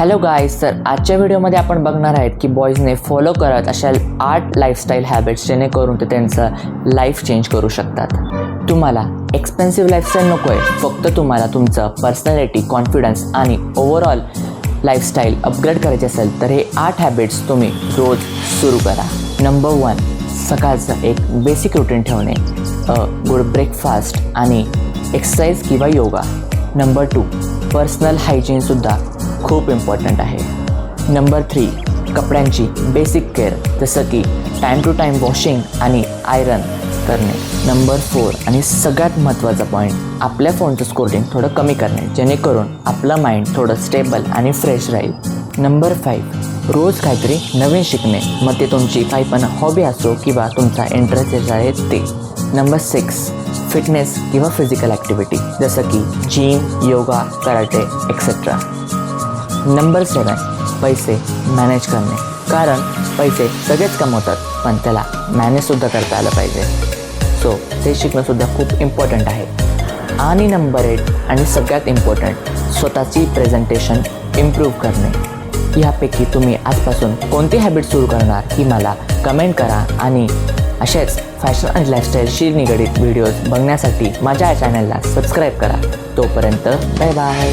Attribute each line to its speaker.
Speaker 1: Hello guys, तर आजच्या व्हिडिओमध्ये आपण बघणार आहेत की बॉईजने फॉलो करत अशा 8 लाईफस्टाईल हॅबिट्स जेणेकरून ते त्यांचं लाईफ चेंज करू शकतात. तुम्हाला एक्सपेन्सिव्ह लाईफस्टाईल नको आहे, फक्त तुम्हाला तुमचं पर्सनॅलिटी, कॉन्फिडन्स आणि ओव्हरऑल लाईफस्टाईल अपग्रेड करायचे असेल तर हे 8 हॅबिट्स तुम्ही रोज सुरू करा. नंबर 1, सकाळचं एक बेसिक रुटीन ठेवणे, गुड ब्रेकफास्ट आणि एक्सरसाइज किंवा योगा. नंबर 2, पर्सनल हायजीनसुद्धा खूप इम्पॉर्टंट आहे. नंबर 3, कपड्यांची बेसिक केअर, जसं की टाईम टू टाईम वॉशिंग आणि आयरन करणे. नंबर 4 आणि सगळ्यात महत्त्वाचा पॉईंट, आपल्या फोनचं स्क्रोलिंग थोडं कमी करणे, जेणेकरून आपलं माइंड थोडं स्टेबल आणि फ्रेश राहील. नंबर 5, रोज काहीतरी नवीन शिकणे, मग ते तुमची काही पण हॉबी असो किंवा तुमचा इंटरेस्ट आहे ते. नंबर 6, फिटनेस किंवा फिजिकल ॲक्टिव्हिटी, जसं की gym, yoga, karate etcetera. Number 7, पैसे मॅनेज करणे, कारण पैसे सगळेच कमवतात पण त्याला मॅनेजसुद्धा करता आलं पाहिजे. सो ते शिकणंसुद्धा खूप इम्पॉर्टंट आहे. आणि नंबर 8 आणि सगळ्यात इम्पॉर्टंट, स्वतःची प्रेझेंटेशन इम्प्रूव्ह करणे. ह्यापैकी तुम्ही आजपासून कोणती हॅबिट सुरू करणार ही मला कमेंट करा आणि असेच फॅशन आणि लाईफस्टाईलशी निगडीत व्हिडिओज बघण्यासाठी माझ्या चॅनलला सबस्क्राईब करा. तोपर्यंत बाय बाय.